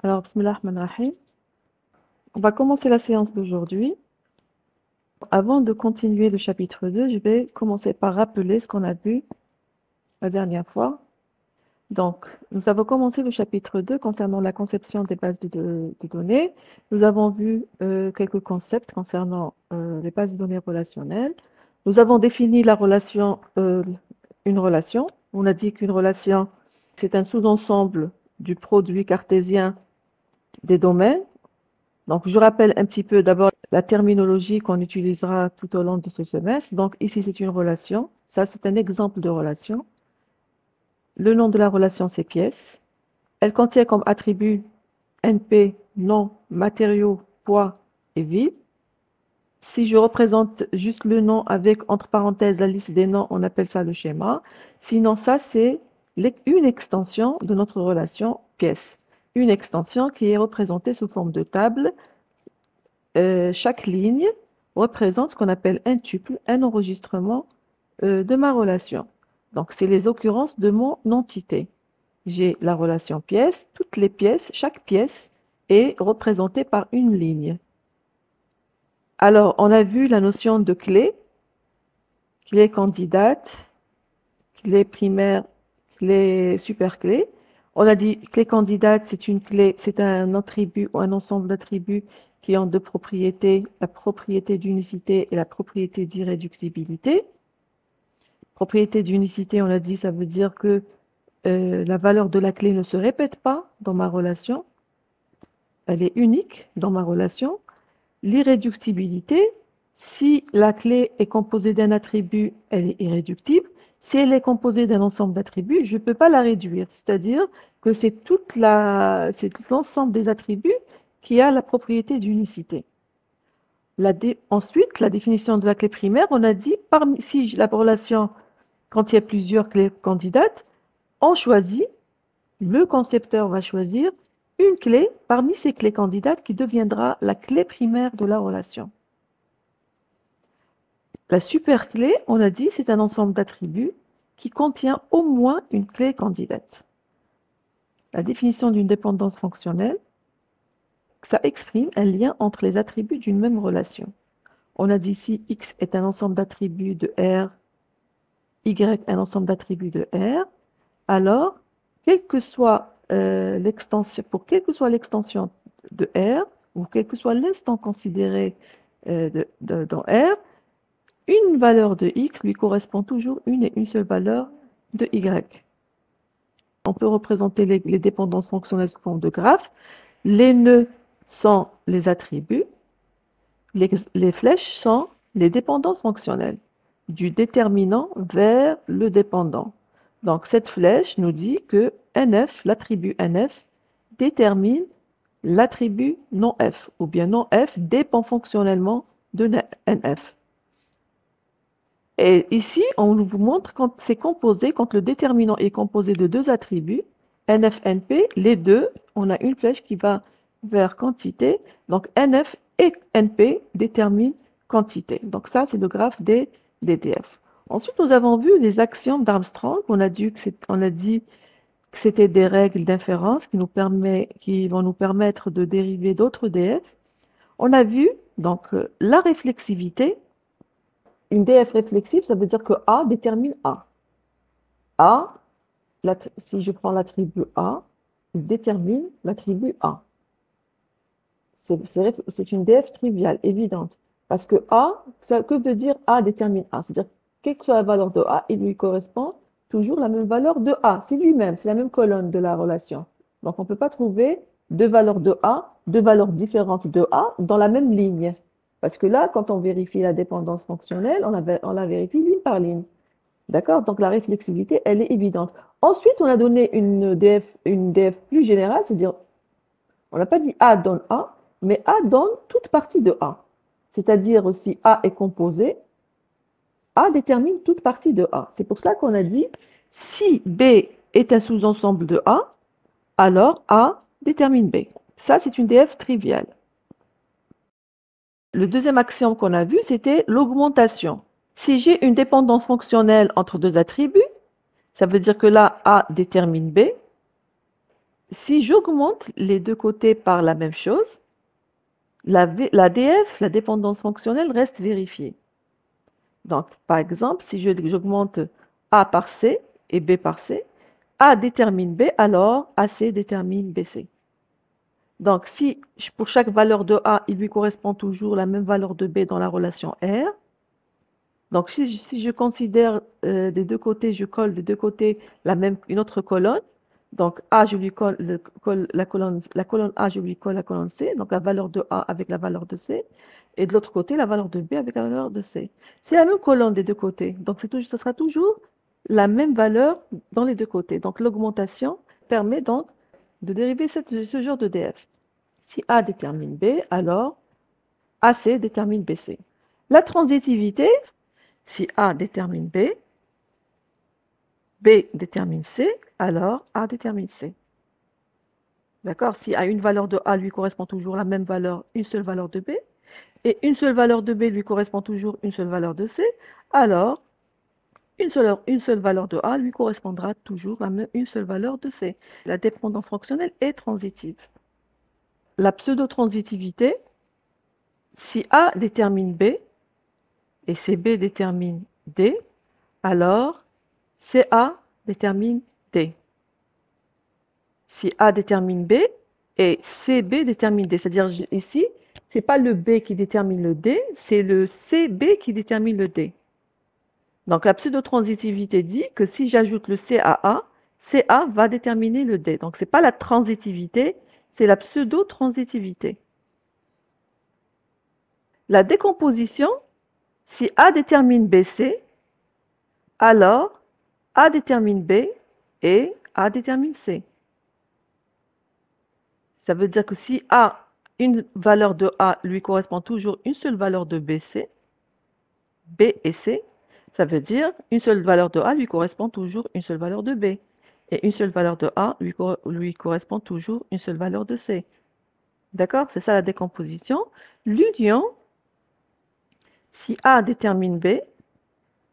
Alors, Bismillah ar-Rahman ar-Rahim. On va commencer la séance d'aujourd'hui. Avant de continuer le chapitre 2, je vais commencer par rappeler ce qu'on a vu la dernière fois. Donc, nous avons commencé le chapitre 2 concernant la conception des bases de données. Nous avons vu quelques concepts concernant les bases de données relationnelles. Nous avons défini la relation, une relation. On a dit qu'une relation, c'est un sous-ensemble du produit cartésien des domaines. Donc, je rappelle un petit peu d'abord la terminologie qu'on utilisera tout au long de ce semestre. Donc, ici, c'est une relation. Ça, c'est un exemple de relation. Le nom de la relation, c'est pièce. Elle contient comme attribut NP, nom, matériaux, poids et vide. Si je représente juste le nom avec, entre parenthèses, la liste des noms, on appelle ça le schéma. Sinon, ça, c'est une extension de notre relation pièce. Une extension qui est représentée sous forme de table. Chaque ligne représente ce qu'on appelle un tuple, un enregistrement de ma relation. Donc, c'est les occurrences de mon entité. J'ai la relation pièce, toutes les pièces, chaque pièce est représentée par une ligne. Alors, on a vu la notion de clé, clé candidate, clé primaire, clé superclé. On a dit clé candidate, c'est une clé, c'est un attribut ou un ensemble d'attributs qui ont deux propriétés, la propriété d'unicité et la propriété d'irréductibilité. Propriété d'unicité, on a dit, ça veut dire que la valeur de la clé ne se répète pas dans ma relation. Elle est unique dans ma relation. L'irréductibilité, si la clé est composée d'un attribut, elle est irréductible. Si elle est composée d'un ensemble d'attributs, je ne peux pas la réduire. C'est-à-dire que c'est tout l'ensemble des attributs qui a la propriété d'unicité. Ensuite, la définition de la clé primaire, on a dit, si la relation, quand il y a plusieurs clés candidates, on choisit, le concepteur va choisir une clé parmi ces clés candidates qui deviendra la clé primaire de la relation. La superclé, on a dit, c'est un ensemble d'attributs qui contient au moins une clé candidate. La définition d'une dépendance fonctionnelle, ça exprime un lien entre les attributs d'une même relation. On a dit si X est un ensemble d'attributs de R, Y un ensemble d'attributs de R, alors, quelle que soit l'extension, pour quelle que soit l'extension de R, ou quel que soit l'instant considéré dans R, une valeur de X lui correspond toujours une et une seule valeur de Y. On peut représenter les dépendances fonctionnelles sous forme de graphe. Les nœuds sont les attributs. Les flèches sont les dépendances fonctionnelles, du déterminant vers le dépendant. Donc, cette flèche nous dit que NF, l'attribut NF, détermine l'attribut non F, ou bien non F dépend fonctionnellement de NF. Et ici, on vous montre quand c'est composé, quand le déterminant est composé de deux attributs, NF, NP, les deux, on a une flèche qui va vers quantité. Donc, NF et NP déterminent quantité. Donc, ça, c'est le graphe des DDF. Ensuite, nous avons vu les axiomes d'Armstrong. On a dit que c'était des règles d'inférence qui vont nous permettre de dériver d'autres DF. On a vu donc la réflexivité. Une DF réflexive, ça veut dire que A détermine A. A, si je prends l'attribut A, il détermine l'attribut A. C'est une DF triviale, évidente. Parce que A, que veut dire A détermine A? C'est-à-dire, quelle que soit la valeur de A, il lui correspond toujours la même valeur de A. C'est lui-même, c'est la même colonne de la relation. Donc, on ne peut pas trouver deux valeurs de A, deux valeurs différentes de A dans la même ligne. Parce que là, quand on vérifie la dépendance fonctionnelle, on la vérifie ligne par ligne. D'accord? Donc, la réflexivité, elle est évidente. Ensuite, on a donné une DF plus générale, c'est-à-dire, on n'a pas dit A donne A, mais A donne toute partie de A. C'est-à-dire, si A est composé, A détermine toute partie de A. C'est pour cela qu'on a dit, si B est un sous-ensemble de A, alors A détermine B. Ça, c'est une DF triviale. Le deuxième axiome qu'on a vu, c'était l'augmentation. Si j'ai une dépendance fonctionnelle entre deux attributs, ça veut dire que là, A détermine B. si j'augmente les deux côtés par la même chose, la DF, la dépendance fonctionnelle, reste vérifiée. Donc, par exemple, si j'augmente A par C et B par C, A détermine B, alors AC détermine BC. Donc, si pour chaque valeur de A, il lui correspond toujours la même valeur de B dans la relation R, donc si je considère des deux côtés, je colle des deux côtés une autre colonne, donc A, je lui colle, la colonne A, je lui colle la colonne C, donc la valeur de A avec la valeur de C, et de l'autre côté, la valeur de B avec la valeur de C. C'est la même colonne des deux côtés, donc ce sera toujours la même valeur dans les deux côtés. Donc l'augmentation permet donc de dériver ce genre de DF. Si A détermine B, alors AC détermine BC. La transitivité, si A détermine B, B détermine C, alors A détermine C. D'accord? Si à une valeur de A lui correspond toujours la même valeur, une seule valeur de B, et une seule valeur de B lui correspond toujours une seule valeur de C, alors une seule valeur de A lui correspondra toujours une seule valeur de C. La dépendance fonctionnelle est transitive. La pseudo-transitivité, si A détermine B et CB détermine D, alors CA détermine D. Si A détermine B et CB détermine D, c'est-à-dire ici, ce n'est pas le B qui détermine le D, c'est le CB qui détermine le D. Donc la pseudo-transitivité dit que si j'ajoute le C à A, CA va déterminer le D. Donc ce n'est pas la transitivité, c'est la pseudo-transitivité. La décomposition, si A détermine BC, alors A détermine B et A détermine C. Ça veut dire que si A, une valeur de A lui correspond toujours une seule valeur de BC, B et C, ça veut dire une seule valeur de A lui correspond toujours une seule valeur de B. Et une seule valeur de A lui correspond toujours une seule valeur de C. D'accord? C'est ça la décomposition. L'union, si A détermine B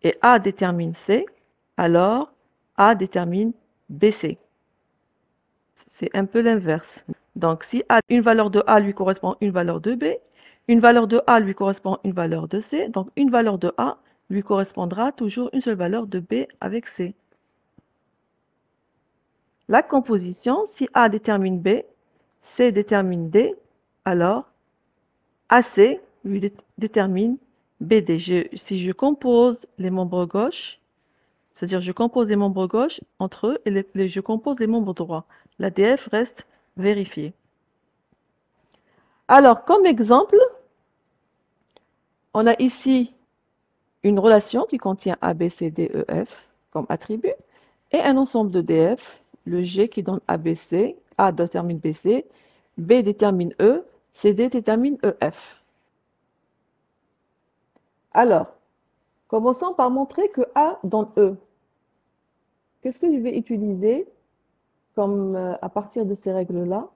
et A détermine C, alors A détermine BC. C'est un peu l'inverse. Donc, si une valeur de A lui correspond une valeur de B, une valeur de A lui correspond une valeur de C, donc une valeur de A lui correspondra toujours une seule valeur de B avec C. La composition, si A détermine B, C détermine D, alors AC lui détermine BD. Si je compose les membres gauches, c'est-à-dire je compose les membres gauches entre eux et je compose les membres droits, la DF reste vérifiée. Alors, comme exemple, on a ici une relation qui contient A, B, C, D, E, F comme attribut et un ensemble de DF, le G qui donne ABC, A détermine BC, B détermine E, CD détermine EF. Alors, commençons par montrer que A donne E. Qu'est-ce que je vais utiliser comme à partir de ces règles-là?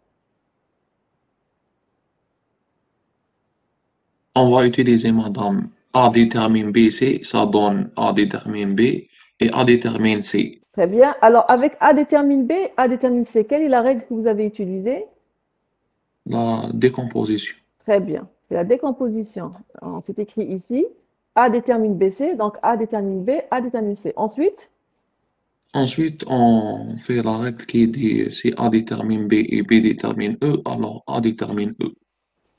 On va utiliser, madame, A détermine BC, ça donne A détermine B et A détermine C. Très bien. Alors, avec A détermine B, A détermine C, quelle est la règle que vous avez utilisée? La décomposition. Très bien. C'est la décomposition. C'est écrit ici. A détermine BC, donc A détermine B, A détermine C. Ensuite, Ensuite, on fait la règle qui dit si A détermine B et B détermine E, alors A détermine E.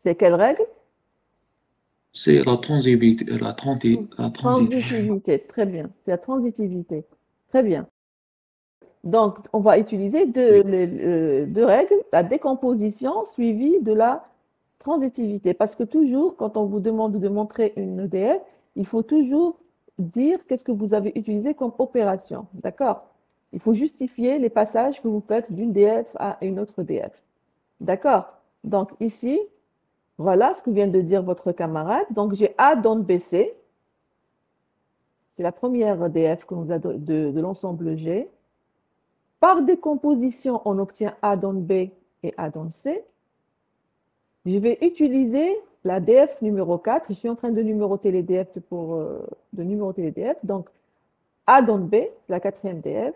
c'est quelle règle? C'est la transitivité, la Transitivité. Très bien. C'est la transitivité. Très bien. Donc, on va utiliser oui. deux règles, la décomposition suivie de la transitivité. Parce que toujours, quand on vous demande de montrer une EDF, il faut toujours dire qu'est-ce que vous avez utilisé comme opération. D'accord? Il faut justifier les passages que vous faites d'une DF à une autre DF. D'accord? Donc ici, voilà ce que vient de dire votre camarade. Donc j'ai A donne BC. C'est la première DF que nous a de l'ensemble G. Par décomposition, on obtient A donne B et A donne C. Je vais utiliser la DF numéro 4. Je suis en train de numéroter les DF Donc, A donne B, c'est la quatrième DF.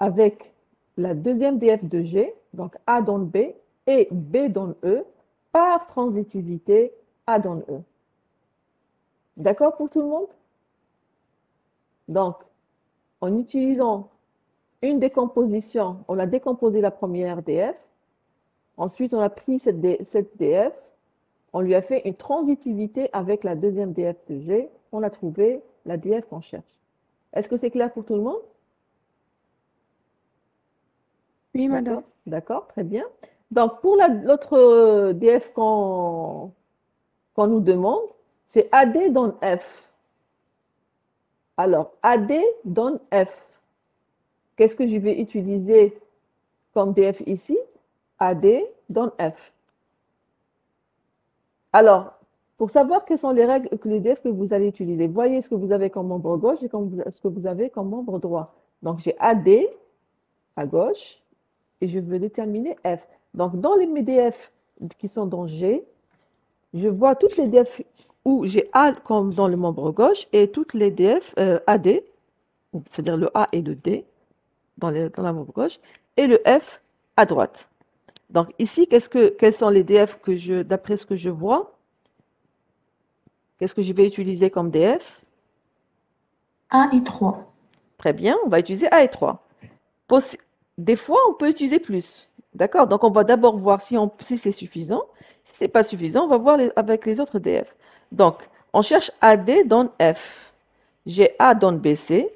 Avec la deuxième DF de G, donc A donne B, et B donne E, par transitivité A donne E. D'accord pour tout le monde? Donc, en utilisant une décomposition, on a décomposé la première DF, ensuite on a pris cette DF, on lui a fait une transitivité avec la deuxième DF de G, on a trouvé la DF qu'on cherche. Est-ce que c'est clair pour tout le monde? Oui, madame. D'accord, très bien. Donc, pour l'autre DF qu'on nous demande, c'est AD donne F. Alors, AD donne F. Qu'est-ce que je vais utiliser comme DF ici? AD donne F. Alors, pour savoir quelles sont les règles, les DF que vous allez utiliser, voyez ce que vous avez comme membre gauche et ce que vous avez comme membre droit. Donc, j'ai AD à gauche et je veux déterminer F. Donc, dans les DF qui sont dans G, je vois toutes les DF où j'ai A comme dans le membre gauche et toutes les DF AD, c'est-à-dire le A et le D dans la membre gauche, et le F à droite. Donc ici, quels sont les DF que d'après ce que je vois, qu'est-ce que je vais utiliser comme DF? A et 3. Très bien, on va utiliser A et 3. Des fois, on peut utiliser plus. D'accord? Donc, on va d'abord voir si c'est suffisant. Si ce n'est pas suffisant, on va voir avec les autres DF. Donc, on cherche AD dans F. J'ai A dans BC.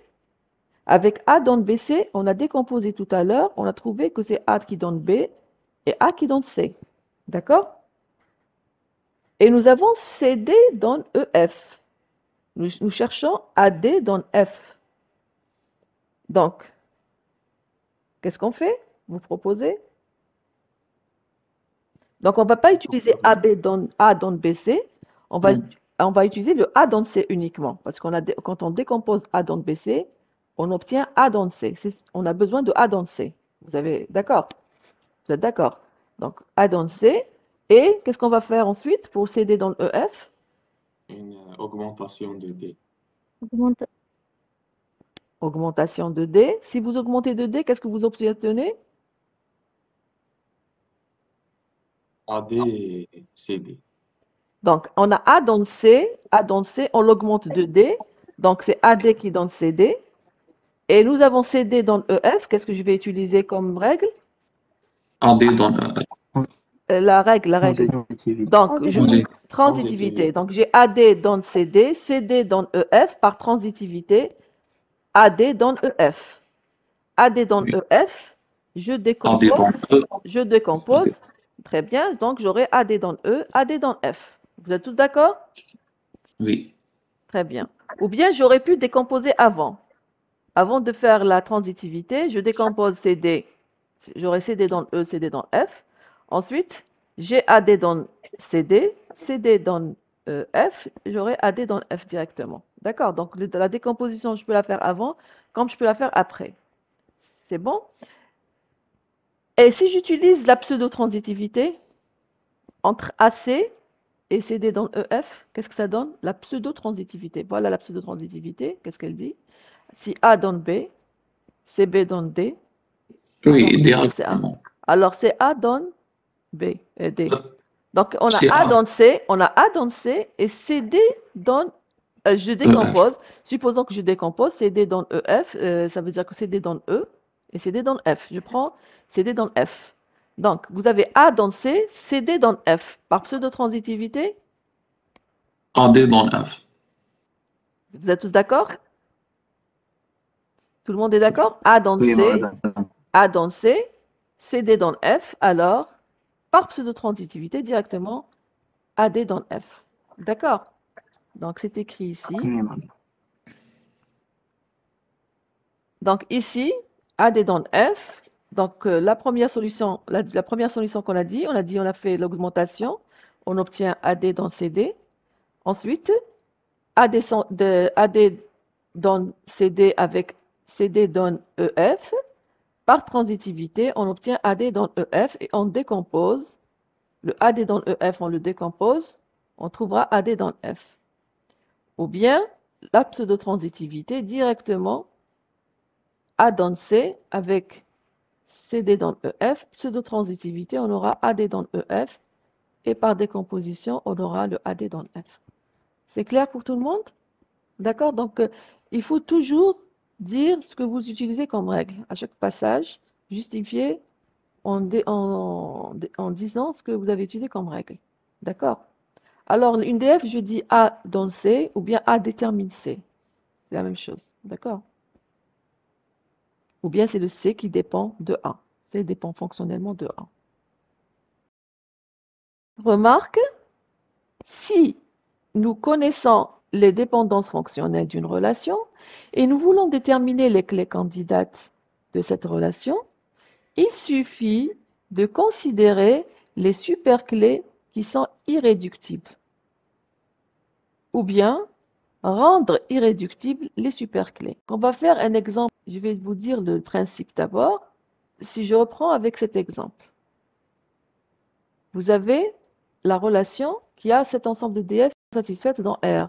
Avec A dans BC, on a décomposé tout à l'heure. On a trouvé que c'est A qui donne B et A qui donne C. D'accord? Et nous avons CD dans EF. Nous cherchons AD dans F. Donc, qu'est-ce qu'on fait? Vous proposez? Donc, on ne va pas utiliser AB dans A dans BC. On va utiliser le A dans C uniquement. Parce que quand on décompose A dans BC, on obtient A dans C. On a besoin de A dans C. D'accord? Vous êtes d'accord? Donc, A dans C. Et qu'est-ce qu'on va faire ensuite pour CD dans EF? Une augmentation de D. Augmentation de D. Si vous augmentez de D, qu'est-ce que vous obtenez? AD et CD. Donc, on a A dans C, on l'augmente de D. Donc, c'est AD qui donne CD. Et nous avons CD dans EF. Qu'est-ce que je vais utiliser comme règle? AD dans EF. La règle. Donc, transitivité. Donc, j'ai AD dans CD, CD dans EF par transitivité, AD dans EF. AD dans EF, je décompose. Très bien. Donc, j'aurai AD dans E, AD dans F. Vous êtes tous d'accord? Oui. Très bien. Ou bien, j'aurais pu décomposer avant. Avant de faire la transitivité, je décompose CD. J'aurai CD dans E, CD dans F. Ensuite, j'ai AD dans CD, CD dans F, j'aurai AD dans F directement. D'accord? Donc, la décomposition, je peux la faire avant, comme je peux la faire après. C'est bon? Et si j'utilise la pseudo-transitivité entre AC et CD dans EF, qu'est-ce que ça donne? La pseudo-transitivité. Voilà la pseudo-transitivité. Qu'est-ce qu'elle dit? Si A donne B, CB donne D. Oui, directement. Alors, c'est A donne B et D. Donc, on a A dans C, et CD donne, je décompose. Supposons que je décompose, CD dans EF, ça veut dire que CD donne E et CD donne F. Je prends CD dans F. Donc, vous avez A dans C, CD dans F. Par pseudo-transitivité? AD dans F. Vous êtes tous d'accord? Tout le monde est d'accord? A dans C, A dans C, CD dans F. Alors, par pseudo-transitivité, directement, AD dans F. D'accord? Donc, c'est écrit ici. Donc, ici, AD dans F. Donc, la première solution qu'on a dit, on a fait l'augmentation. On obtient AD dans CD. Ensuite, AD dans CD avec CD dans EF. Par transitivité, on obtient AD dans EF et on décompose. Le AD dans EF, on le décompose. On trouvera AD dans F. Ou bien, la pseudo-transitivité directement A dans C avec CD dans EF, pseudo-transitivité, on aura AD dans EF, et par décomposition, on aura le AD dans F. C'est clair pour tout le monde? D'accord? Donc, il faut toujours dire ce que vous utilisez comme règle. À chaque passage, justifier en disant ce que vous avez utilisé comme règle. D'accord? Alors, une DF, je dis A dans C ou bien A détermine C. C'est la même chose. D'accord? Ou bien c'est le C qui dépend de A. C dépend fonctionnellement de A. Remarque, si nous connaissons les dépendances fonctionnelles d'une relation et nous voulons déterminer les clés candidates de cette relation, il suffit de considérer les superclés qui sont irréductibles ou bien rendre irréductibles les superclés. On va faire un exemple. Je vais vous dire le principe d'abord. Si je reprends avec cet exemple, vous avez la relation qui a cet ensemble de DF satisfaite dans R.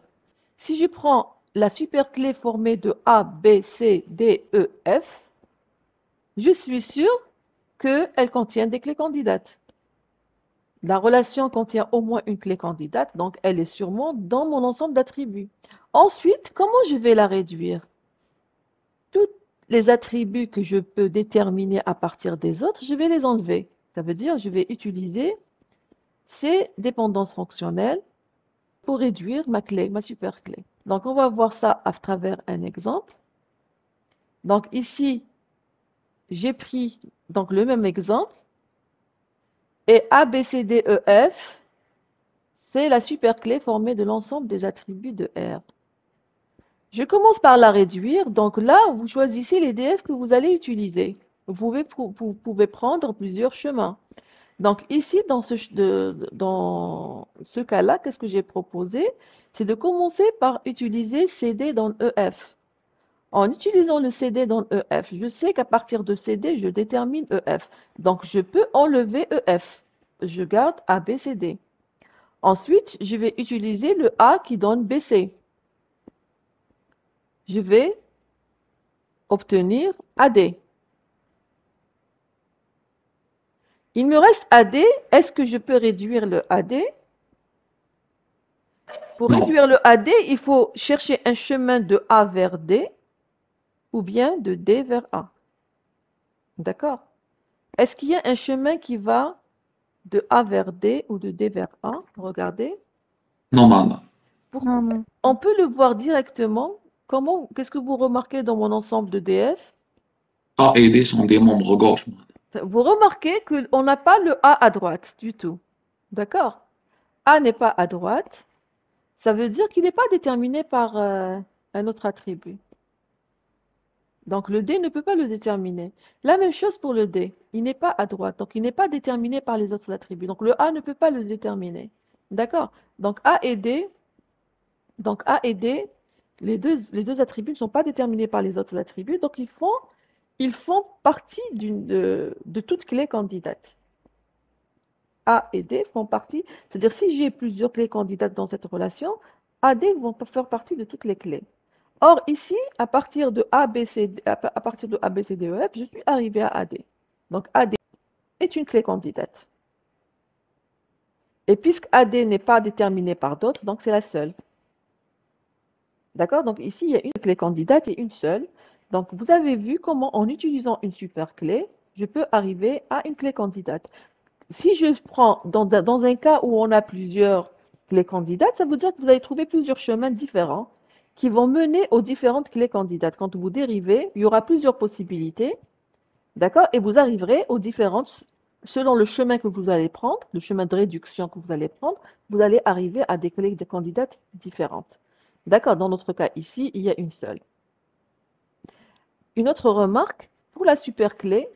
Si je prends la superclé formée de A, B, C, D, E, F, je suis sûr qu'elle contient des clés candidates. La relation contient au moins une clé candidate, donc elle est sûrement dans mon ensemble d'attributs. Ensuite, comment je vais la réduire? Tous les attributs que je peux déterminer à partir des autres, je vais les enlever. Ça veut dire que je vais utiliser ces dépendances fonctionnelles pour réduire ma clé, ma superclé. Donc, on va voir ça à travers un exemple. Donc, ici, j'ai pris donc, le même exemple. Et A, B, C, D, E, F, c'est la superclé formée de l'ensemble des attributs de R. Je commence par la réduire. Donc là, vous choisissez les DF que vous allez utiliser. Vous pouvez prendre plusieurs chemins. Donc ici, dans ce cas-là, qu'est-ce que j'ai proposé? C'est de commencer par utiliser CD dans EF. En utilisant le CD dans EF, je sais qu'à partir de CD, je détermine EF. Donc, je peux enlever EF. Je garde ABCD. Ensuite, je vais utiliser le A qui donne BC. Je vais obtenir AD. Il me reste AD. Est-ce que je peux réduire le AD? Pour Non. réduire le AD, il faut chercher un chemin de A vers D ou bien de D vers A. D'accord? Est-ce qu'il y a un chemin qui va de A vers D ou de D vers A? Regardez. Non, madame. Non. On peut le voir directement. Comment, qu'est-ce que vous remarquez dans mon ensemble de DF? A et D sont des membres gauche, madame. Vous remarquez qu'on n'a pas le A à droite du tout. D'accord? A n'est pas à droite. Ça veut dire qu'il n'est pas déterminé par un autre attribut. Donc le D ne peut pas le déterminer. La même chose pour le D. Il n'est pas à droite. Donc il n'est pas déterminé par les autres attributs. Donc le A ne peut pas le déterminer. D'accord? Donc A et D, les deux attributs ne sont pas déterminés par les autres attributs. Donc ils font partie de toute clé candidate. A et D font partie, c'est-à-dire si j'ai plusieurs clés candidates dans cette relation, A, D vont faire partie de toutes les clés. Or, ici, à partir de A, B, C, D, E, F, je suis arrivé à AD. Donc, AD est une clé candidate. Et puisque AD n'est pas déterminé par d'autres, donc c'est la seule. D'accord? Donc, ici, il y a une clé candidate et une seule. Donc, vous avez vu comment, en utilisant une superclé, je peux arriver à une clé candidate. Si je prends dans un cas où on a plusieurs clés candidates, ça veut dire que vous allez trouver plusieurs chemins différents qui vont mener aux différentes clés candidates. Quand vous dérivez, il y aura plusieurs possibilités, d'accord? Et vous arriverez aux différentes, selon le chemin que vous allez prendre, le chemin de réduction que vous allez prendre, vous allez arriver à des clés candidates différentes. D'accord? Dans notre cas ici, il y a une seule. Une autre remarque, pour la superclé,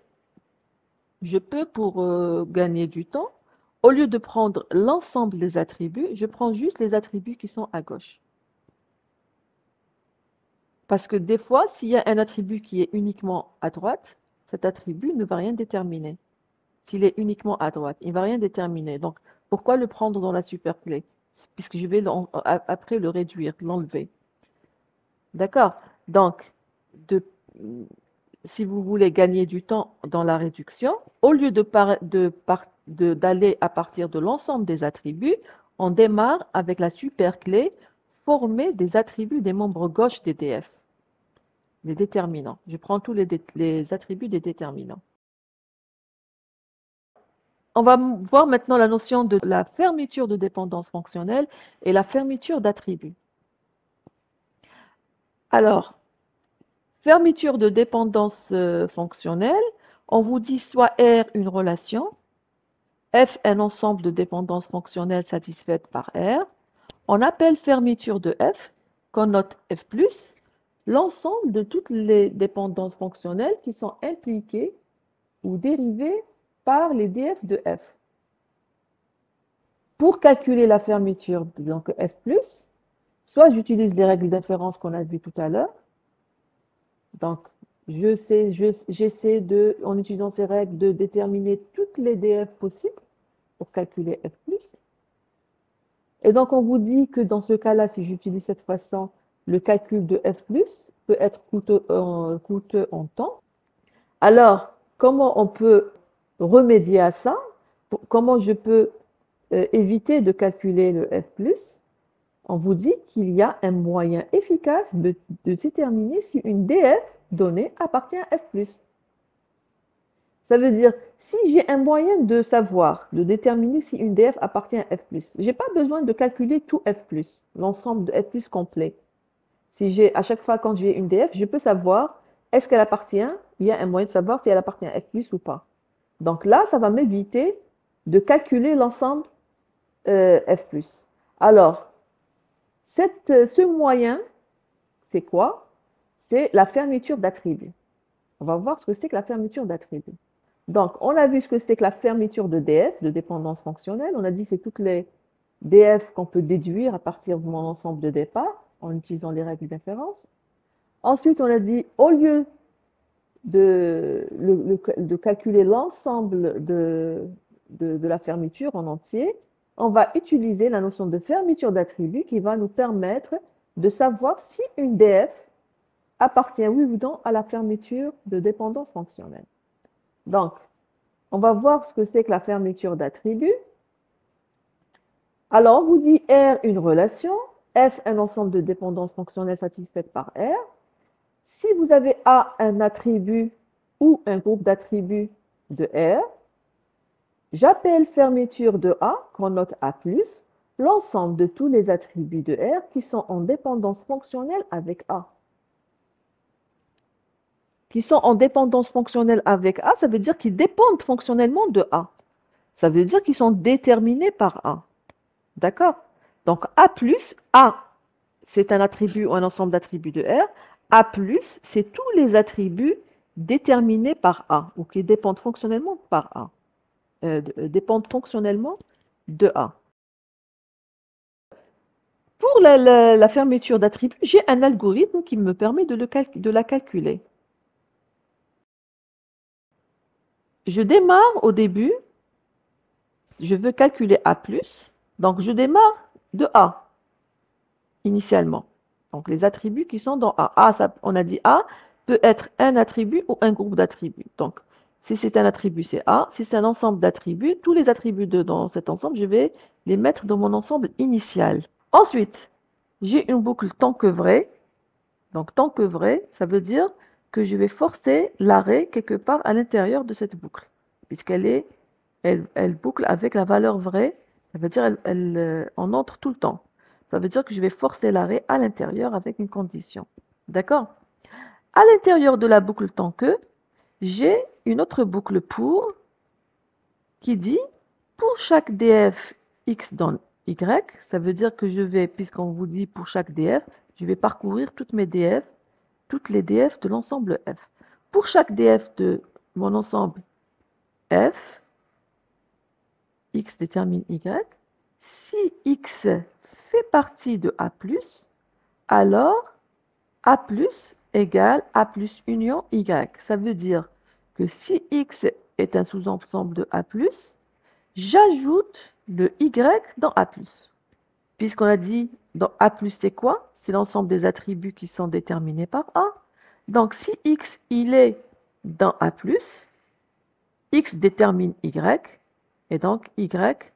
je peux, pour gagner du temps, au lieu de prendre l'ensemble des attributs, je prends juste les attributs qui sont à gauche. Parce que des fois, s'il y a un attribut qui est uniquement à droite, cet attribut ne va rien déterminer. S'il est uniquement à droite, il ne va rien déterminer. Donc, pourquoi le prendre dans la superclé? Puisque je vais après le réduire, l'enlever. D'accord? Donc, si vous voulez gagner du temps dans la réduction, au lieu d'aller à partir de l'ensemble des attributs, on démarre avec la superclé former des attributs des membres gauche des DF, les déterminants. Je prends tous les attributs des déterminants. On va voir maintenant la notion de la fermeture de dépendance fonctionnelle et la fermeture d'attributs. Alors, fermeture de dépendance fonctionnelle, on vous dit soit R une relation, F un ensemble de dépendances fonctionnelles satisfaites par R. On appelle fermeture de F, qu'on note F+, l'ensemble de toutes les dépendances fonctionnelles qui sont impliquées ou dérivées par les df de F. Pour calculer la fermeture de donc F+, soit j'utilise les règles d'inférence qu'on a vues tout à l'heure. Donc, j'essaie de, en utilisant ces règles, de déterminer toutes les df possibles pour calculer F+. Et donc, on vous dit que dans ce cas-là, si j'utilise cette façon, le calcul de F+, peut être coûteux en temps. Alors, comment on peut remédier à ça? Comment je peux éviter de calculer le F+? On vous dit qu'il y a un moyen efficace de déterminer si une df donnée appartient à F+. Ça veut dire, si j'ai un moyen de savoir, de déterminer si une df appartient à F+, je n'ai pas besoin de calculer tout F+, l'ensemble de F+, complet. Si à chaque fois quand j'ai une df, je peux savoir, est-ce qu'elle appartient, il y a un moyen de savoir si elle appartient à F+, ou pas. Donc là, ça va m'éviter de calculer l'ensemble F+. Alors, ce moyen, c'est quoi? C'est la fermeture d'attributs. On va voir ce que c'est que la fermeture d'attributs. Donc, on a vu ce que c'est que la fermeture de df, de dépendance fonctionnelle. On a dit que c'est toutes les df qu'on peut déduire à partir de mon ensemble de départ en utilisant les règles d'inférence. Ensuite, on a dit, au lieu de calculer l'ensemble de la fermeture en entier, on va utiliser la notion de fermeture d'attributs qui va nous permettre de savoir si une df appartient, oui ou non, à la fermeture de dépendance fonctionnelle. Donc, on va voir ce que c'est que la fermeture d'attributs. Alors, on vous dit R une relation, F un ensemble de dépendances fonctionnelles satisfaites par R. Si vous avez A un attribut ou un groupe d'attributs de R, j'appelle fermeture de A, qu'on note A+, l'ensemble de tous les attributs de R qui sont en dépendance fonctionnelle avec A. Qui sont en dépendance fonctionnelle avec A, ça veut dire qu'ils dépendent fonctionnellement de A. Ça veut dire qu'ils sont déterminés par A. D'accord? Donc A+, c'est un attribut ou un ensemble d'attributs de R. A+, c'est tous les attributs déterminés par A, ou qui dépendent fonctionnellement par A. Dépendent fonctionnellement de A. Pour la fermeture d'attributs, j'ai un algorithme qui me permet de la calculer. Je démarre au début, je veux calculer A+, donc je démarre de A, initialement. Donc les attributs qui sont dans A. On a dit A peut être un attribut ou un groupe d'attributs. Donc, si c'est un attribut, c'est A. Si c'est un ensemble d'attributs, tous les attributs dans cet ensemble, je vais les mettre dans mon ensemble initial. Ensuite, j'ai une boucle tant que vrai. Donc, tant que vrai, ça veut dire que je vais forcer l'arrêt quelque part à l'intérieur de cette boucle, puisqu'elle boucle avec la valeur vraie. Ça veut dire qu'elle en entre tout le temps. Ça veut dire que je vais forcer l'arrêt à l'intérieur avec une condition. D'accord? À l'intérieur de la boucle tant que, j'ai une autre boucle pour qui dit pour chaque df x dans y, ça veut dire que je vais, puisqu'on vous dit pour chaque df, je vais parcourir toutes les df de l'ensemble f. Pour chaque df de mon ensemble f, x détermine y, si x fait partie de A+, alors A+ égale A+ union Y. Ça veut dire que si X est un sous-ensemble de A+, j'ajoute le Y dans A+. Puisqu'on a dit dans A+, c'est quoi? C'est l'ensemble des attributs qui sont déterminés par A. Donc si X, il est dans A+, X détermine Y, et donc Y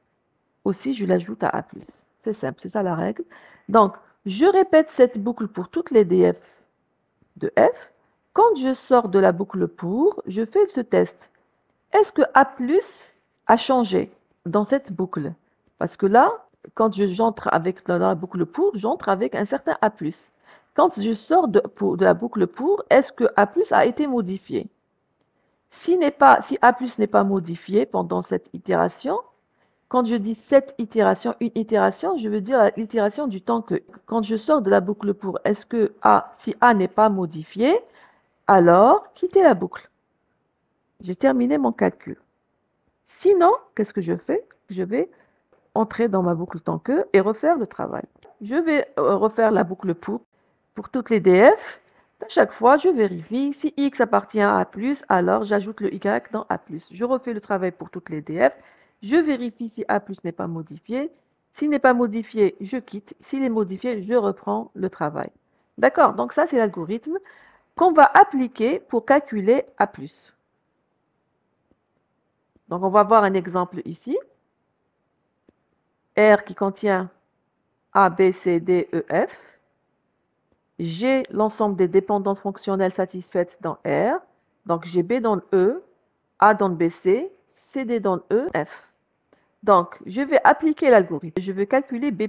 aussi, je l'ajoute à A+. C'est simple, c'est ça la règle. Donc, je répète cette boucle pour toutes les DF de F. Quand je sors de la boucle pour, je fais ce test. Est-ce que A+ a changé dans cette boucle? Parce que là, quand j'entre dans la boucle pour, j'entre avec un certain A+. Quand je sors de la boucle pour, est-ce que A+ a été modifié? Si A+ n'est pas modifié pendant cette itération, quand je dis cette itération, une itération, je veux dire l'itération du temps que. Quand je sors de la boucle pour, est-ce que si A n'est pas modifié, alors quittez la boucle. J'ai terminé mon calcul. Sinon, qu'est-ce que je fais? Je vais entrer dans ma boucle tant que et refaire le travail. Je vais refaire la boucle pour toutes les DF. À chaque fois, je vérifie si X appartient à A+, alors j'ajoute le Y dans A+. Je refais le travail pour toutes les DF. Je vérifie si A+ n'est pas modifié. S'il n'est pas modifié, je quitte. S'il est modifié, je reprends le travail. D'accord? Donc ça, c'est l'algorithme qu'on va appliquer pour calculer A+. Donc on va voir un exemple ici. R qui contient A, B, C, D, E, F. J'ai l'ensemble des dépendances fonctionnelles satisfaites dans R. Donc j'ai B dans E, A dans BC, CD dans E, F. Donc je vais appliquer l'algorithme. Je vais calculer B+.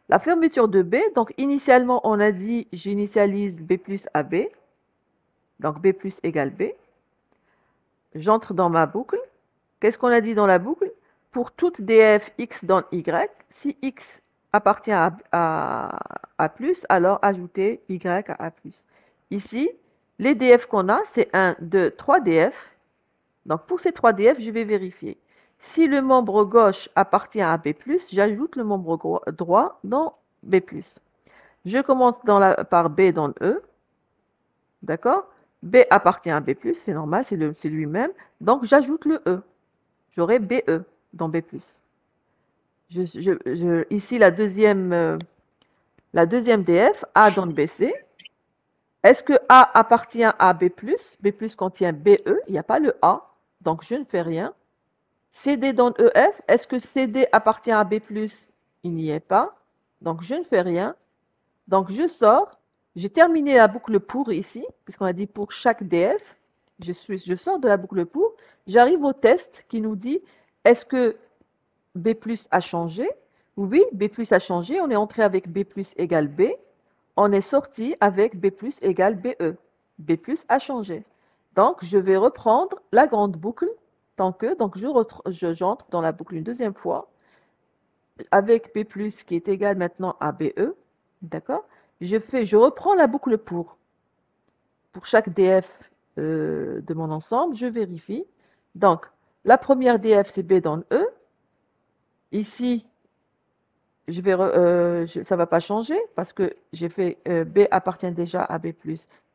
La fermeture de B, donc initialement on a dit j'initialise B+ à B. Donc B+ égale B. J'entre dans ma boucle. Qu'est-ce qu'on a dit dans la boucle? Pour toute DF X dans Y, si X appartient à A+, alors ajoutez Y à A+. Ici, les DF qu'on a, c'est 1, 2, 3 DF. Donc pour ces 3 DF, je vais vérifier. Si le membre gauche appartient à B+, j'ajoute le membre droit dans B+. Je commence par B dans E. D'accord? B appartient à B+, c'est normal, c'est lui-même. Donc j'ajoute le E. J'aurai BE dans B+. Ici, la deuxième DF, A dans BC. Est-ce que A appartient à B+? B+ contient BE, il n'y a pas le A, donc je ne fais rien. CD dans EF, est-ce que CD appartient à B+? Il n'y est pas, donc je ne fais rien. Donc je sors, j'ai terminé la boucle pour ici, puisqu'on a dit pour chaque DF. Je sors de la boucle pour, j'arrive au test qui nous dit, est-ce que B+ a changé? Oui, B+ a changé, on est entré avec B+ égale B, on est sorti avec B+ égale BE. B+ a changé. Donc, je vais reprendre la grande boucle, donc j'entre dans la boucle une deuxième fois, avec B+ qui est égal maintenant à BE, d'accord? Je reprends la boucle pour chaque DF de mon ensemble, je vérifie. Donc, la première DF, c'est B dans E. Ici, ça ne va pas changer parce que j'ai fait B appartient déjà à B+.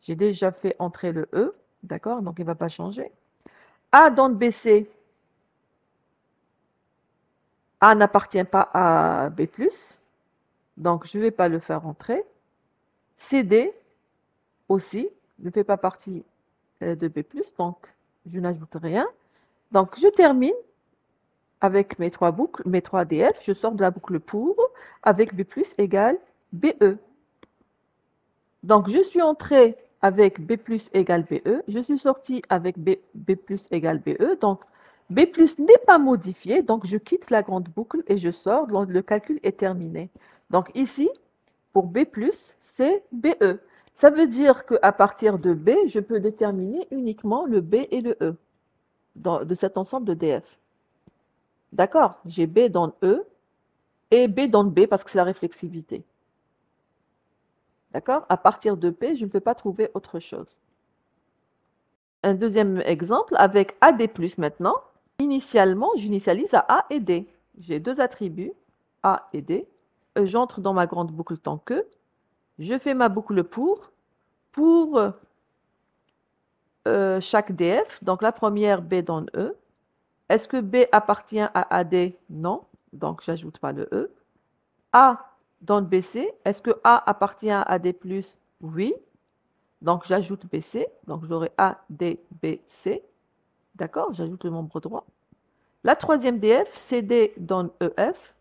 J'ai déjà fait entrer le E, d'accord? Donc, il ne va pas changer. A dans BC, A n'appartient pas à B+, donc je ne vais pas le faire entrer. CD aussi ne fait pas partie de B+, donc je n'ajoute rien. Donc, je termine avec mes 3 boucles, mes 3 DF, je sors de la boucle pour avec B+ égale BE. Donc, je suis entré avec B+ égale BE, je suis sorti avec B+ égale BE, donc B+ n'est pas modifié, donc je quitte la grande boucle et je sors, donc le calcul est terminé. Donc ici, pour B+, c'est BE. Ça veut dire qu'à partir de B, je peux déterminer uniquement le B et le E de cet ensemble de DF. D'accord? J'ai B dans E et B dans B parce que c'est la réflexivité. D'accord? À partir de P, je ne peux pas trouver autre chose. Un deuxième exemple avec AD+, maintenant. Initialement, j'initialise à A et D. J'ai 2 attributs, A et D. J'entre dans ma grande boucle tant que. Je fais ma boucle pour chaque DF. Donc la première, B dans E. Est-ce que B appartient à AD? Non. Donc, j'ajoute pas le E. A dans BC. Est-ce que A appartient à AD+? Oui. Donc, j'ajoute BC. Donc, j'aurai A, D, B, C. D'accord? J'ajoute le membre droit. La troisième DF, CD donne EF.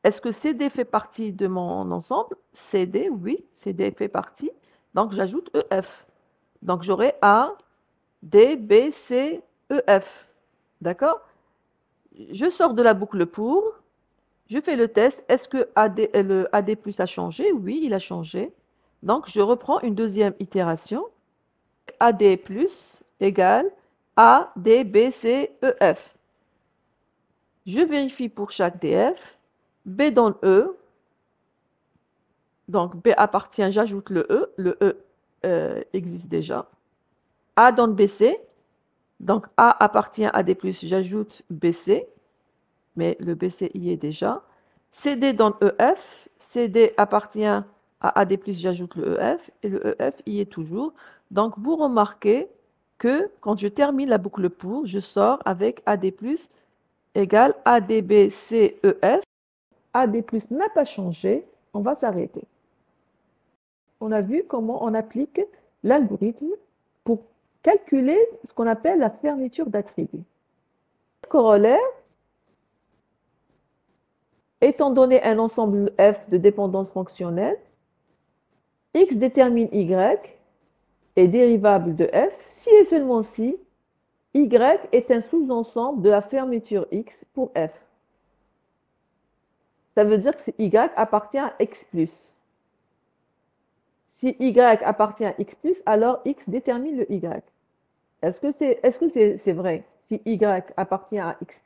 Est-ce que CD fait partie de mon ensemble? CD, oui, CD fait partie. Donc, j'ajoute EF. Donc, j'aurai A, D, B, C, EF. D'accord? Je sors de la boucle pour. Je fais le test. Est-ce que le AD plus a changé? Oui, il a changé. Donc, je reprends une deuxième itération. AD plus égale A, D, B, C, EF. Je vérifie pour chaque DF. B donne E. Donc, B appartient, j'ajoute le E. Le E existe déjà. A donne BC. Donc, A appartient à D+, j'ajoute BC. Mais le BC y est déjà. CD donne EF. CD appartient à AD+, j'ajoute le EF. Et le EF y est toujours. Donc, vous remarquez que quand je termine la boucle pour, je sors avec AD+, égale ADBCEF. AD+ n'a pas changé, on va s'arrêter. On a vu comment on applique l'algorithme pour calculer ce qu'on appelle la fermeture d'attribut. Corollaire, étant donné un ensemble F de dépendance fonctionnelle, X détermine Y est dérivable de F si et seulement si Y est un sous-ensemble de la fermeture X pour F. Ça veut dire que Y appartient à X+. Si Y appartient à X+, alors X détermine le Y. Est-ce que c'est vrai? Si Y appartient à X+,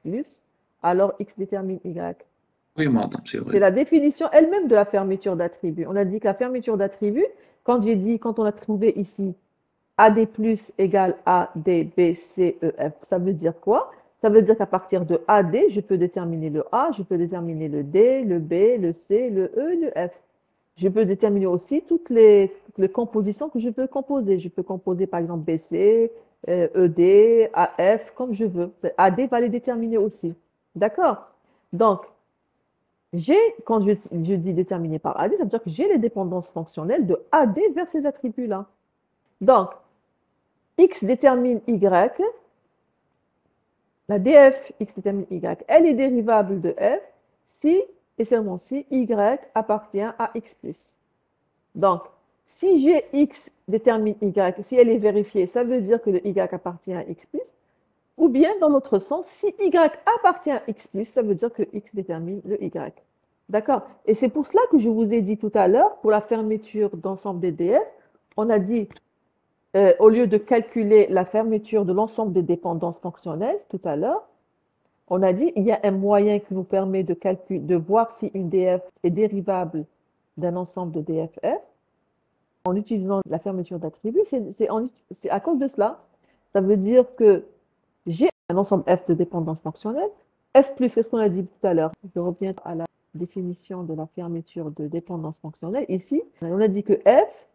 alors X détermine Y. Oui, madame, c'est C'est vrai. la définition elle-même de la fermeture d'attribut. On a dit que la fermeture d'attribut, quand on a trouvé ici AD+ égale AD, B, C, E, F, ça veut dire quoi? Ça veut dire qu'à partir de AD, je peux déterminer le A, je peux déterminer le D, le B, le C, le E, le F. Je peux déterminer aussi toutes les compositions que je peux composer. Je peux composer par exemple BC, ED, AF, comme je veux. AD va les déterminer aussi. D'accord? Donc, quand je dis déterminer par AD, ça veut dire que j'ai les dépendances fonctionnelles de AD vers ces attributs-là. Donc, X détermine Y, la DF X détermine Y, elle est dérivable de F si et seulement si Y appartient à X+. Donc, si j'ai X détermine Y, si elle est vérifiée, ça veut dire que le Y appartient à X+, ou bien dans l'autre sens, si Y appartient à X+, ça veut dire que X détermine le Y. D'accord? Et c'est pour cela que je vous ai dit tout à l'heure, pour la fermeture d'ensemble des DF, on a dit, au lieu de calculer la fermeture de l'ensemble des dépendances fonctionnelles tout à l'heure, on a dit il y a un moyen qui nous permet de voir si une DF est dérivable d'un ensemble de DFF en utilisant la fermeture d'attributs. C'est à cause de cela. Ça veut dire que j'ai un ensemble F de dépendance fonctionnelle. F+, qu'est-ce qu'on a dit tout à l'heure? Je reviens à la définition de la fermeture de dépendance fonctionnelle. Ici, on a dit que F,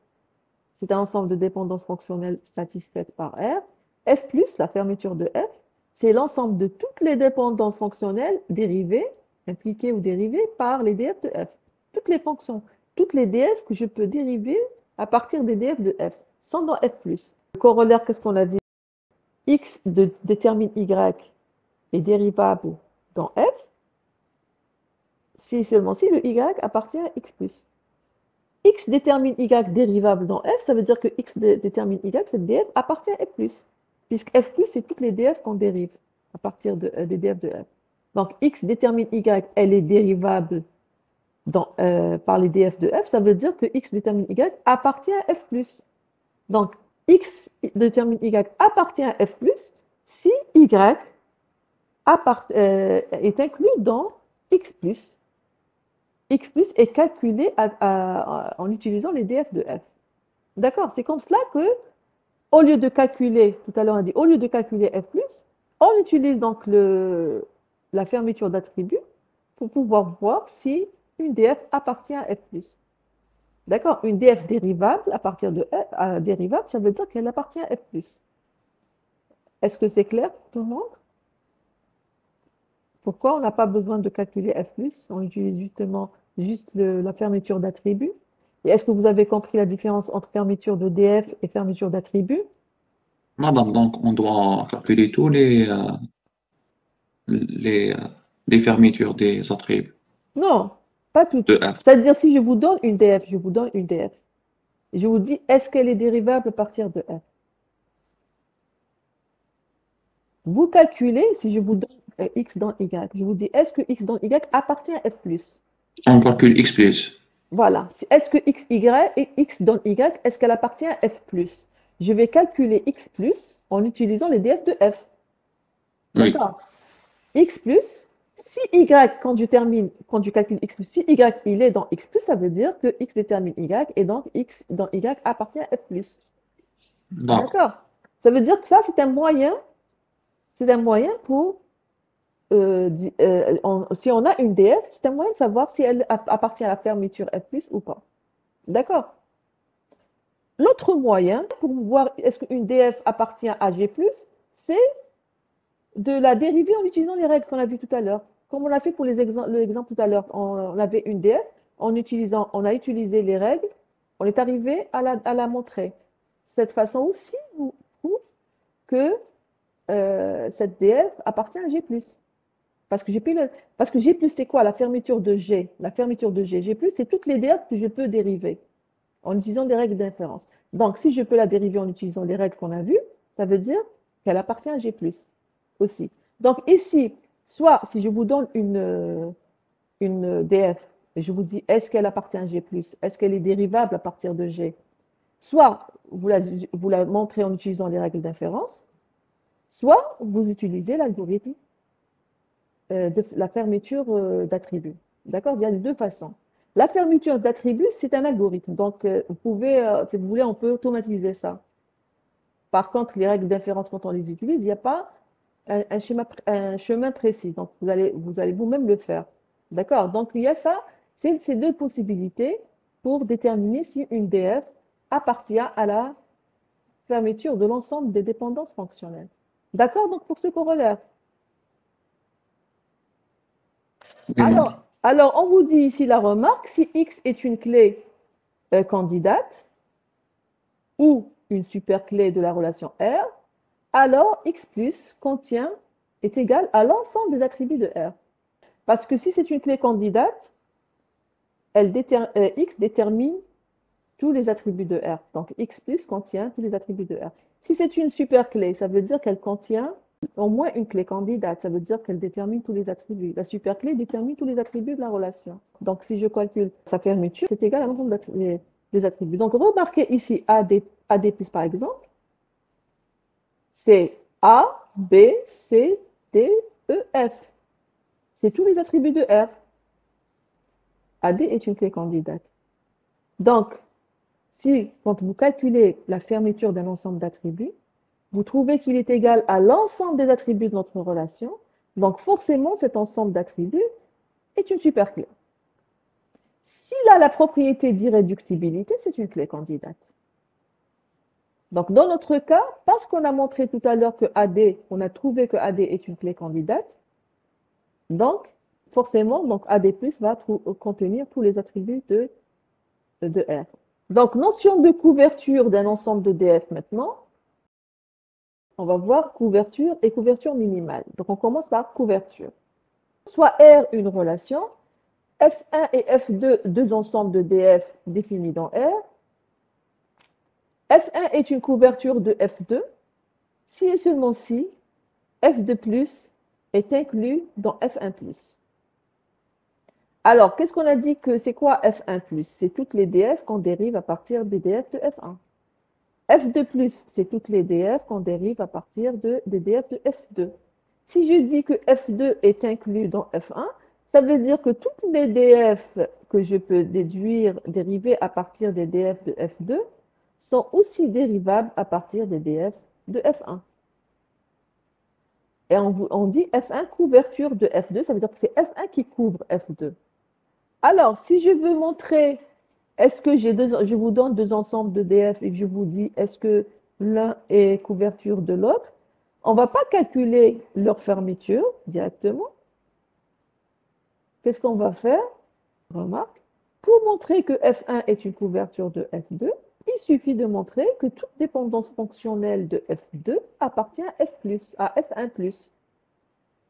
c'est un ensemble de dépendances fonctionnelles satisfaites par R. F+, la fermeture de F, c'est l'ensemble de toutes les dépendances fonctionnelles dérivées, impliquées ou dérivées par les df de F. Toutes les fonctions, toutes les df que je peux dériver à partir des df de F, sont dans F+. Le corollaire, qu'est-ce qu'on a dit? X détermine Y est dérivable dans F, si seulement si le Y appartient à X+. X détermine Y dérivable dans F, ça veut dire que X détermine Y, cette DF appartient à F+. Puisque F+, c'est toutes les DF qu'on dérive à partir des DF de F. Donc, X détermine Y, elle est dérivable par les DF de F, ça veut dire que X détermine Y appartient à F+. Donc, X détermine Y appartient à F+, si Y est inclus dans X+. X+ est calculé en utilisant les DF de F. D'accord? C'est comme cela que, au lieu de calculer, tout à l'heure on a dit, au lieu de calculer F+, on utilise donc la fermeture d'attribut pour pouvoir voir si une DF appartient à F+. D'accord? Une DF dérivable à partir de F, dérivable, ça veut dire qu'elle appartient à F+. Est-ce que c'est clair pour tout le monde? Pourquoi on n'a pas besoin de calculer F+, on utilise justement juste la fermeture d'attribut. Et est-ce que vous avez compris la différence entre fermeture de DF et fermeture d'attribut? Madame, donc on doit calculer tous les, euh, les fermetures des attributs Non, pas toutes. de F. C'est-à-dire, si je vous donne une DF, je vous donne une DF. Je vous dis, est-ce qu'elle est dérivable à partir de F? Vous calculez, si je vous donne X dans Y, je vous dis, est-ce que X dans Y appartient à F plus? On calcule X plus. Voilà. Est-ce que XY et X dans Y, est-ce qu'elle appartient à F plus? Je vais calculer X plus en utilisant les DF de F. Oui, D'accord? X plus, si Y, quand je calcule X plus, si Y, il est dans X plus, ça veut dire que X détermine Y et donc X dans Y appartient à F plus. d'accord. D'accord? Ça veut dire que ça, c'est un moyen pour, si on a une DF, c'est un moyen de savoir si elle appartient à la fermeture F plus ou pas. D'accord? L'autre moyen pour voir est-ce qu'une DF appartient à G+, c'est de la dériver en utilisant les règles qu'on a vues tout à l'heure. Comme on a fait pour l'exemple tout à l'heure, on avait une DF, on a utilisé les règles, on est arrivé à la montrer. Cette façon aussi nous prouve que cette DF appartient à G+. Parce que G+, c'est quoi? La fermeture de G. La fermeture de G. G+, c'est toutes les DF que je peux dériver en utilisant des règles d'inférence. Donc, si je peux la dériver en utilisant les règles qu'on a vues, ça veut dire qu'elle appartient à G+, aussi. Donc, ici, soit si je vous donne une DF, et je vous dis, est-ce qu'elle appartient à G+, est-ce qu'elle est dérivable à partir de G, soit vous la montrez en utilisant les règles d'inférence, soit vous utilisez l'algorithme de la fermeture d'attributs. D'accord? Il y a deux façons. La fermeture d'attributs, c'est un algorithme. Donc, vous pouvez, si vous voulez, on peut automatiser ça. Par contre, les règles d'inférence, quand on les utilise, il n'y a pas un chemin précis. Donc, vous allez vous-même le faire. D'accord? Donc, il y a ça, c'est ces deux possibilités pour déterminer si une DF appartient à la fermeture de l'ensemble des dépendances fonctionnelles. D'accord? Donc, pour ce corollaire. Oui, madame. Alors, on vous dit ici la remarque, si X est une clé candidate ou une superclé de la relation R, alors X plus est égal à l'ensemble des attributs de R. Parce que si c'est une clé candidate, X détermine tous les attributs de R. Donc X plus contient tous les attributs de R. Si c'est une superclé, ça veut dire qu'elle contient au moins une clé candidate. Ça veut dire qu'elle détermine tous les attributs. La superclé détermine tous les attributs de la relation. Donc si je calcule sa fermeture, c'est égal à l'ensemble des attributs. Donc remarquez ici AD plus par exemple, c'est A, B, C, D, E, F. C'est tous les attributs de R. AD est une clé candidate. Donc, si, quand vous calculez la fermeture d'un ensemble d'attributs, vous trouvez qu'il est égal à l'ensemble des attributs de notre relation, donc forcément, cet ensemble d'attributs est une superclé. S'il a la propriété d'irréductibilité, c'est une clé candidate. Donc, dans notre cas, parce qu'on a montré tout à l'heure que AD, on a trouvé que AD est une clé candidate, donc, forcément, donc AD+ va contenir tous les attributs de R. Donc, notion de couverture d'un ensemble de DF maintenant. On va voir couverture et couverture minimale. Donc, on commence par couverture. Soit R une relation, F1 et F2, deux ensembles de DF définis dans R. F1 est une couverture de F2, si et seulement si F2+ est inclus dans F1+. Alors, qu'est-ce qu'on a dit que c'est quoi F1+? C'est toutes les DF qu'on dérive à partir des DF de F1. F2+, c'est toutes les DF qu'on dérive à partir des DF de F2. Si je dis que F2 est inclus dans F1, ça veut dire que toutes les DF que je peux dériver à partir des DF de F2 sont aussi dérivables à partir des DF de F1. Et on dit F1 couverture de F2, ça veut dire que c'est F1 qui couvre F2. Alors, si je veux montrer, est-ce que je vous donne deux ensembles de DF et je vous dis, est-ce que l'un est couverture de l'autre? On ne va pas calculer leur fermeture directement. Qu'est-ce qu'on va faire? Remarque, pour montrer que F1 est une couverture de F2, il suffit de montrer que toute dépendance fonctionnelle de F2 appartient à F1+.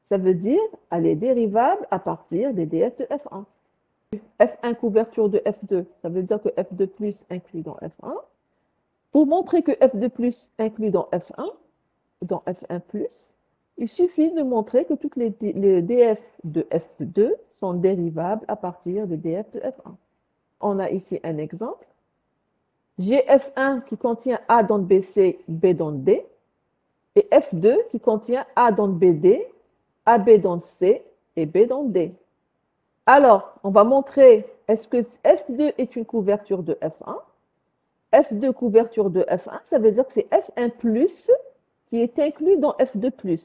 Ça veut dire elle est dérivable à partir des df de F1. F1 couverture de F2, ça veut dire que F2+ inclus dans F1. Pour montrer que F2+ inclus dans F1, dans F1+, il suffit de montrer que toutes les df de F2 sont dérivables à partir des df de F1. On a ici un exemple. J'ai F1 qui contient A dans BC, B dans D, et F2 qui contient A dans BD, AB dans C et B dans D. Alors, on va montrer, est-ce que F2 est une couverture de F1? F2 couverture de F1, ça veut dire que c'est F1+ qui est inclus dans F2+.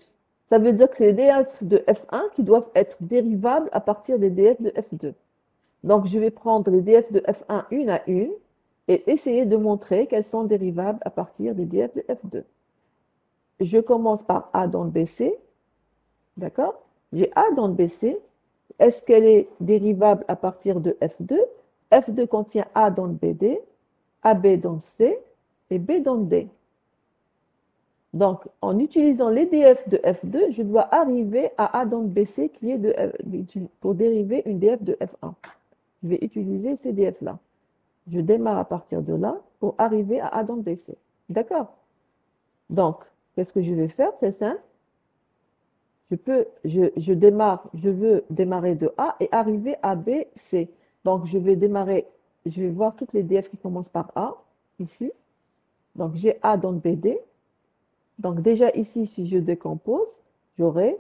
Ça veut dire que c'est les df de F1 qui doivent être dérivables à partir des df de F2. Donc, je vais prendre les df de F1 une à une et essayer de montrer qu'elles sont dérivables à partir des df de F2. Je commence par A dans BC. D'accord? J'ai A dans BC. Est-ce qu'elle est dérivable à partir de F2? F2 contient A dans BD, AB dans C et B dans D. Donc, en utilisant les df de F2, je dois arriver à A dans BC qui est pour dériver une df de F1. Je vais utiliser ces df-là. Je démarre à partir de là pour arriver à A dans BC. D'accord? Donc, qu'est-ce que je vais faire? C'est simple. Je veux démarrer de A et arriver à B, C. Donc, je vais voir toutes les df qui commencent par A, ici. Donc, j'ai A dans BD. Donc, déjà ici, si je décompose, j'aurai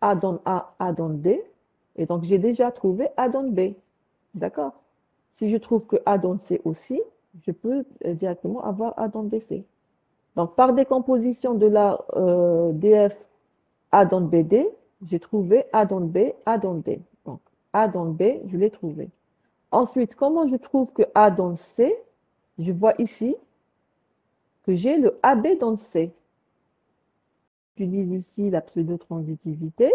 A dans A, A dans D. Et donc, j'ai déjà trouvé A dans B. D'accord? Si je trouve que A dans C aussi, je peux directement avoir A dans BC. Donc, par décomposition de la df A dans BD, j'ai trouvé A dans B, A dans D. Donc, A dans B, je l'ai trouvé. Ensuite, comment je trouve que A dans C? Je vois ici que j'ai le AB dans C. J'utilise ici la pseudo-transitivité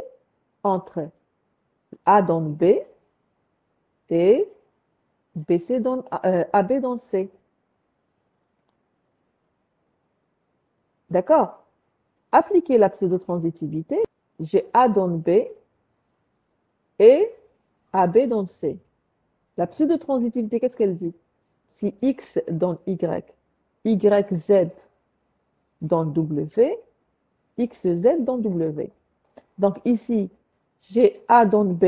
entre A dans B et AB dans C. D'accord? Appliquer la pseudo-transitivité, j'ai A dans B et AB dans C. La pseudo-transitivité, qu'est-ce qu'elle dit? Si X dans Y, YZ dans W, XZ dans W. Donc ici, j'ai A dans B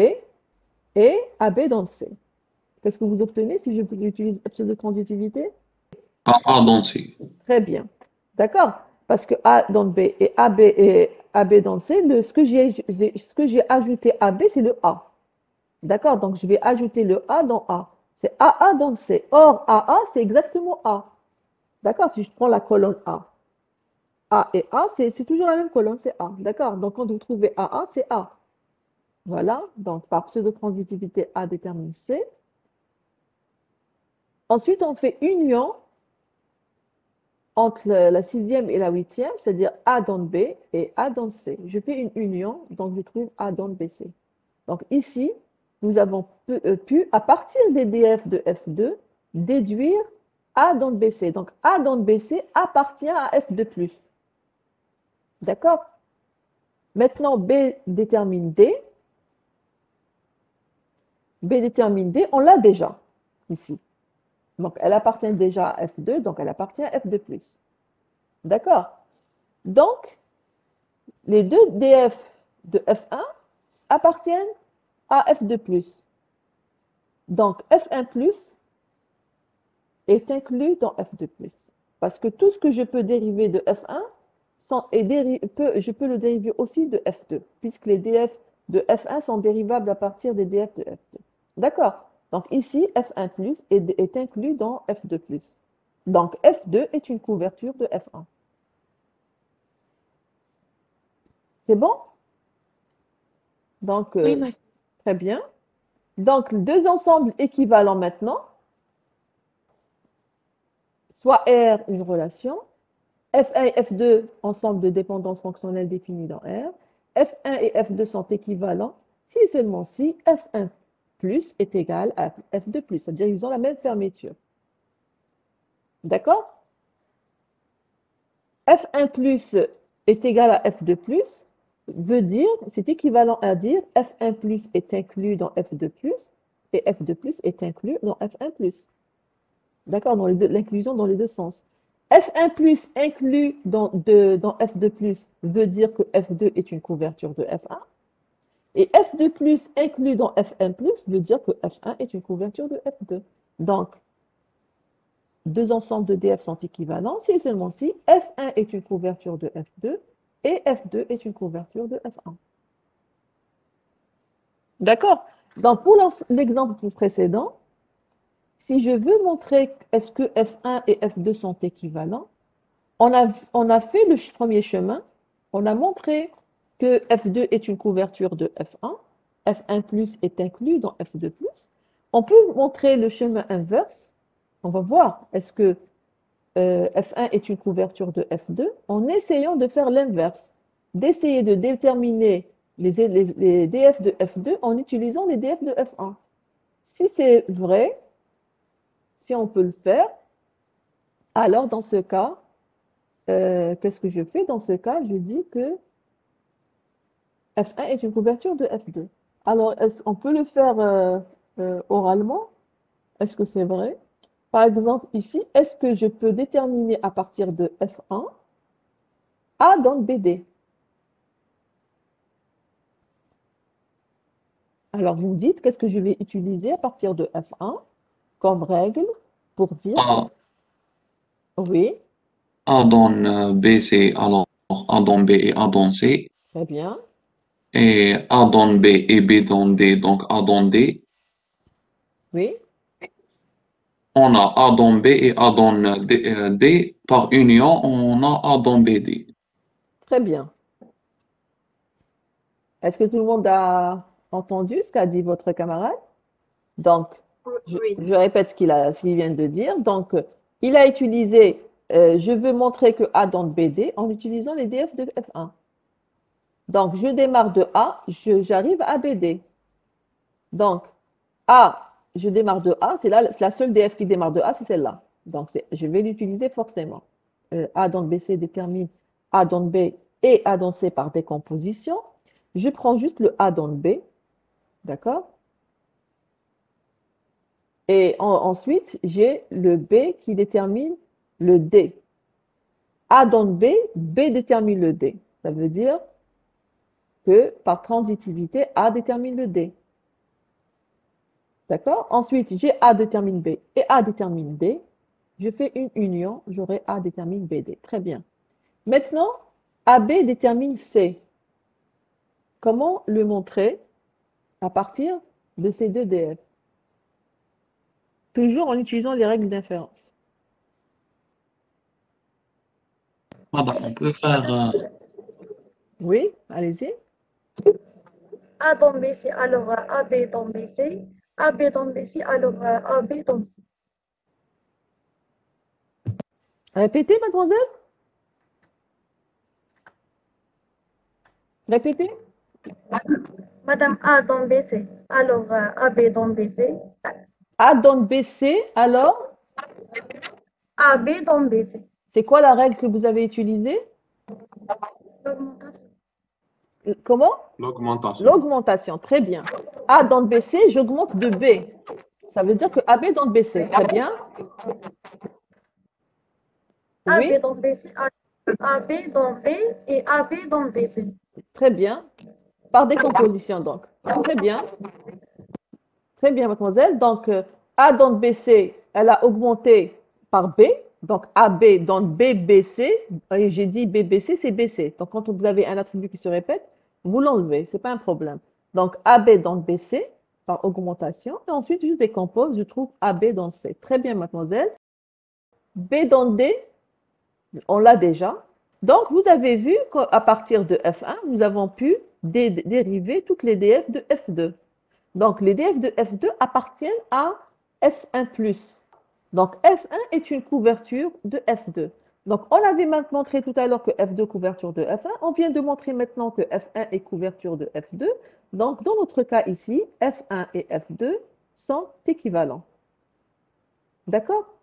et AB dans C. Qu'est-ce que vous obtenez si j'utilise pseudo-transitivité? A dans C. Très bien. D'accord? Parce que A dans B et AB dans C, ce que j'ai ajouté AB, c'est le A. D'accord? Donc, je vais ajouter le A dans A. C'est AA dans C. Or, AA, c'est exactement A. D'accord? Si je prends la colonne A et A, c'est toujours la même colonne, c'est A. D'accord? Donc, quand vous trouvez AA, c'est A. Voilà. Donc, par pseudo-transitivité, A détermine C. Ensuite, on fait union entre la 6e et la 8e, c'est-à-dire A dans B et A dans C. Je fais une union, donc je trouve A dans BC. Donc ici, nous avons pu, à partir des df de F2, déduire A dans BC. Donc A dans BC appartient à F2+. D'accord? Maintenant, B détermine D. B détermine D, on l'a déjà ici. Donc, elle appartient déjà à F2, donc elle appartient à F2+. D'accord? Donc, les deux df de F1 appartiennent à F2+. Donc, F1+ est inclus dans F2+. Parce que tout ce que je peux dériver de F1, je peux le dériver aussi de F2, puisque les df de F1 sont dérivables à partir des df de F2. D'accord? Donc ici, F1+ est inclus dans F2+. Donc F2 est une couverture de F1. C'est bon? Donc, Oui, très bien. Donc, deux ensembles équivalents maintenant. Soit R, une relation. F1 et F2, ensemble de dépendances fonctionnelles définies dans R. F1 et F2 sont équivalents si et seulement si F1 plus est égal à F2 plus, c'est-à-dire ils ont la même fermeture. D'accord? F1 plus est égal à F2 plus veut dire, c'est équivalent à dire F1 plus est inclus dans F2 plus et F2 plus est inclus dans F1 plus. D'accord? L'inclusion dans les deux sens. F1 plus inclus dans F2 plus veut dire que F2 est une couverture de F1. Et F2 plus inclus dans F1 plus veut dire que F1 est une couverture de F2. Donc, deux ensembles de DF sont équivalents si et seulement si F1 est une couverture de F2 et F2 est une couverture de F1. D'accord? Donc, pour l'exemple précédent, si je veux montrer est-ce que F1 et F2 sont équivalents, on a fait le premier chemin, on a montré que F2 est une couverture de F1, F1 plus est inclus dans F2 plus. On peut montrer le chemin inverse, on va voir est-ce que F1 est une couverture de F2 en essayant de faire l'inverse, d'essayer de déterminer les DF de F2 en utilisant les DF de F1. Si c'est vrai, si on peut le faire, alors dans ce cas, qu'est-ce que je fais? Dans ce cas, je dis que F1 est une couverture de F2. Alors, est-ce qu'on peut le faire oralement? Est-ce que c'est vrai? Par exemple, ici, est-ce que je peux déterminer à partir de F1 A dans BD? Alors, vous me dites, qu'est-ce que je vais utiliser à partir de F1 comme règle pour dire... A, Oui, A dans B, c'est alors A dans B et A dans C. très bien. Et A dans B et B dans D, donc A dans D. Oui, On a A dans B et A dans D. Par union, on a A dans BD. très bien. Est-ce que tout le monde a entendu ce qu'a dit votre camarade? Donc, je répète ce qu'il vient de dire. Donc, il a utilisé, je veux montrer que A dans BD en utilisant les DF de F1. Donc, je démarre de A, j'arrive à BD. Donc, A, je démarre de A, c'est la seule DF qui démarre de A, c'est celle-là. Donc, je vais l'utiliser forcément. A dans BC détermine A dans B et A dans C par décomposition. Je prends juste le A dans B, d'accord? Et ensuite, j'ai le B qui détermine le D. A dans B, B détermine le D. Ça veut dire que par transitivité, A détermine le D. D'accord? Ensuite, j'ai A détermine B et A détermine D. Je fais une union, j'aurai A détermine BD. Très bien. Maintenant, AB détermine C. Comment le montrer à partir de ces deux DF? Toujours en utilisant les règles d'inférence. On peut faire Oui, allez-y. A dans BC, alors AB dans BC. AB dans BC, alors AB dans C. Répétez, mademoiselle. Répétez. Madame A dans BC, alors AB dans BC. A dans BC, alors, AB dans BC. c'est quoi la règle que vous avez utilisée? L'augmentation. Comment? l'augmentation. L'augmentation, très bien. A dans BC, j'augmente de B. Ça veut dire que AB dans BC, très bien. Oui, AB dans BC, AB dans B et AB dans BC. très bien. Par décomposition, donc. Très bien. Très bien, mademoiselle. Donc, A dans BC, elle a augmenté par B. Donc, AB dans BBC. J'ai dit BBC, c'est BC. Donc, quand vous avez un attribut qui se répète, vous l'enlevez. Ce n'est pas un problème. Donc, AB dans BC par augmentation. Et ensuite, je décompose, je trouve AB dans C. Très bien, mademoiselle. B dans D, on l'a déjà. Donc, vous avez vu qu'à partir de F1, nous avons pu dériver toutes les DF de F2. Donc, les DF de F2 appartiennent à F1+. Donc, F1 est une couverture de F2. Donc, on avait montré tout à l'heure que F2 couverture de F1. On vient de montrer maintenant que F1 est couverture de F2. Donc, dans notre cas ici, F1 et F2 sont équivalents. D'accord?